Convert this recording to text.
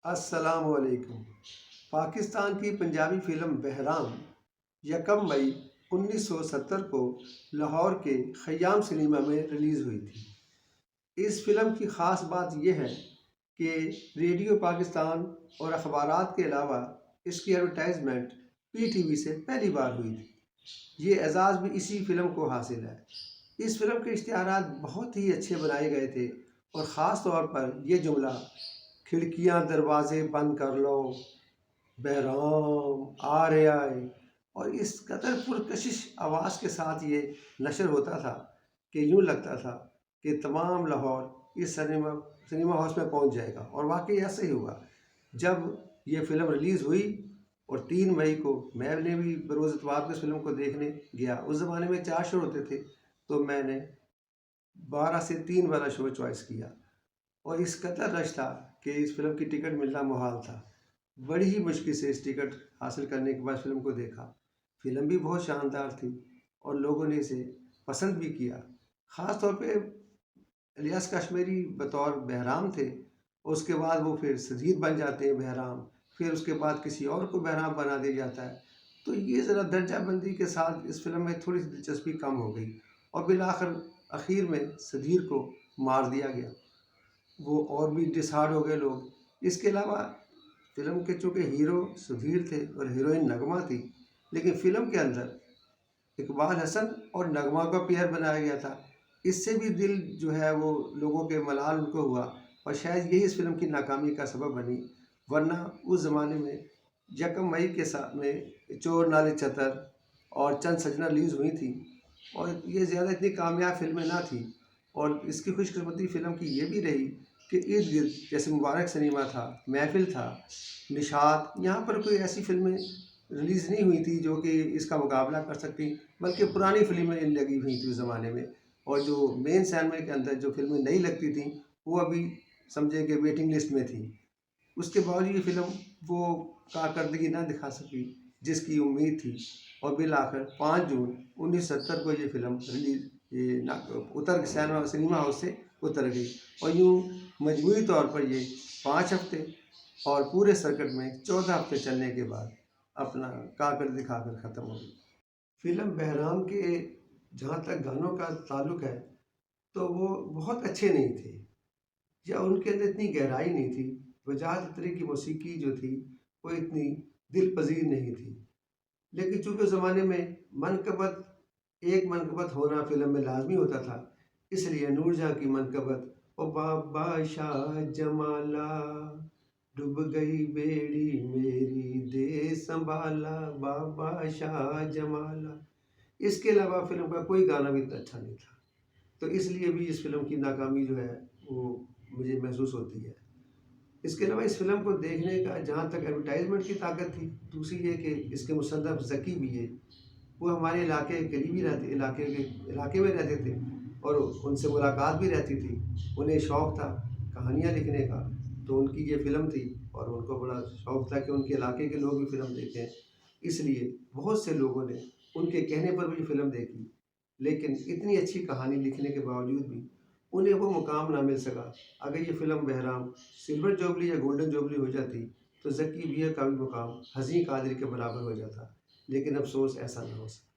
السلام علیکم۔ پاکستان کی پنجابی فلم بہرام یکم مئی 1970 کو لاہور کے خیام سنیما میں ریلیز ہوئی تھی۔ اس فلم کی خاص بات یہ ہے کہ ریڈیو پاکستان اور اخبارات کے علاوہ اس کی ایڈورٹائزمنٹ پی ٹی وی سے پہلی بار ہوئی تھی۔ یہ اعزاز بھی اسی فلم کو حاصل ہے۔ اس فلم کے اشتہارات بہت ہی اچھے بنائے گئے تھے اور خاص طور پر یہ جملہ کھڑکیاں دروازے بند کر لو، بہرام آ رہا ہے، اور اس قدر پرکشش آواز کے ساتھ یہ نشر ہوتا تھا کہ یوں لگتا تھا کہ تمام لاہور اس سنیما ہاؤس میں پہنچ جائے گا، اور واقعی ایسا ہی ہوا۔ جب یہ فلم ریلیز ہوئی اور 3 مئی کو میں نے بھی بروز اتوار کو اس فلم کو دیکھنے گیا۔ اس زمانے میں 4 شو ہوتے تھے تو میں نے 12 سے 3 والا شو چوائس کیا، اور اس قدر رش تھا کہ اس فلم کی ٹکٹ ملنا محال تھا۔ بڑی ہی مشکل سے اس ٹکٹ حاصل کرنے کے بعد فلم کو دیکھا۔ فلم بھی بہت شاندار تھی اور لوگوں نے اسے پسند بھی کیا۔ خاص طور پہ الیاس کشمیری بطور بہرام تھے، اور اس کے بعد وہ پھر سدھیر بن جاتے ہیں بہرام، پھر اس کے بعد کسی اور کو بہرام بنا دیا جاتا ہے۔ تو یہ ذرا درجہ بندی کے ساتھ اس فلم میں تھوڑی سی دلچسپی کم ہو گئی، اور بالآخر اخیر میں سدھیر کو مار دیا گیا۔ وہ اور بھی ڈسہارڈ ہو گئے لوگ۔ اس کے علاوہ فلم کے چونکہ ہیرو سدھیر تھے اور ہیروئن نغمہ تھی، لیکن فلم کے اندر اقبال حسن اور نغمہ کا پیئر بنایا گیا تھا۔ اس سے بھی دل جو ہے وہ لوگوں کے ملال ان کو ہوا، اور شاید یہی اس فلم کی ناکامی کا سبب بنی، ورنہ اس زمانے میں یکم مئی کے ساتھ میں چور نالے چتر اور چند سجنا ریلیز ہوئی تھی، اور یہ زیادہ اتنی کامیاب فلمیں نہ تھیں۔ اور اس کی خوش قسمتی فلم کی یہ بھی رہی کہ ارد گرد جیسے مبارک سنیما تھا، محفل تھا، نشاط، یہاں پر کوئی ایسی فلمیں ریلیز نہیں ہوئی تھی جو کہ اس کا مقابلہ کر سکتی، بلکہ پرانی فلمیں لگی ہوئی تھیں اس زمانے میں، اور جو مین سینما کے اندر جو فلمیں نہیں لگتی تھیں وہ ابھی سمجھے کہ ویٹنگ لسٹ میں تھیں۔ اس کے باوجود یہ فلم وہ کارکردگی نہ دکھا سکی جس کی امید تھی، اور بالآخر 5 جون 1970 کو یہ فلم سنیما ہاؤس سے اتر گئی، اور یوں مجموعی طور پر یہ 5 ہفتے اور پورے سرکٹ میں 14 ہفتے چلنے کے بعد اپنا کارکردگی دکھا کر ختم ہو گئی۔ فلم بہرام کے جہاں تک گانوں کا تعلق ہے تو وہ بہت اچھے نہیں تھے، یا ان کے اندر اتنی گہرائی نہیں تھی۔ وجاہت اتری کی موسیقی جو تھی وہ اتنی دل پذیر نہیں تھی، لیکن چونکہ اس زمانے میں ایک منقبت ہونا فلم میں لازمی ہوتا تھا، اس لیے نور جہاں کی منقبت او بابا شاہ جمالا ڈوب گئی بیڑی میری دے سنبھالا بابا شاہ جمالا، اس کے علاوہ فلم کا کوئی گانا بھی اتنا اچھا نہیں تھا۔ تو اس لیے بھی اس فلم کی ناکامی جو ہے وہ مجھے محسوس ہوتی ہے۔ اس کے علاوہ اس فلم کو دیکھنے کا جہاں تک ایڈورٹائزمنٹ کی طاقت تھی، دوسری یہ کہ اس کے مصنف ذکی بھی ہے، وہ ہمارے علاقے قریبی علاقے میں رہتے تھے، اور ان سے ملاقات بھی رہتی تھی۔ انہیں شوق تھا کہانیاں لکھنے کا، تو ان کی یہ فلم تھی، اور ان کو بڑا شوق تھا کہ ان کے علاقے کے لوگ بھی فلم دیکھیں، اس لیے بہت سے لوگوں نے ان کے کہنے پر بھی فلم دیکھی۔ لیکن اتنی اچھی کہانی لکھنے کے باوجود بھی انہیں وہ مقام نہ مل سکا۔ اگر یہ فلم بہرام سلور جوبلی یا گولڈن جوبلی ہو جاتی تو ذکی بھیا کا بھی مقام حزین قادری کے برابر ہو جاتا، لیکن افسوس ایسا نہ ہو سکا۔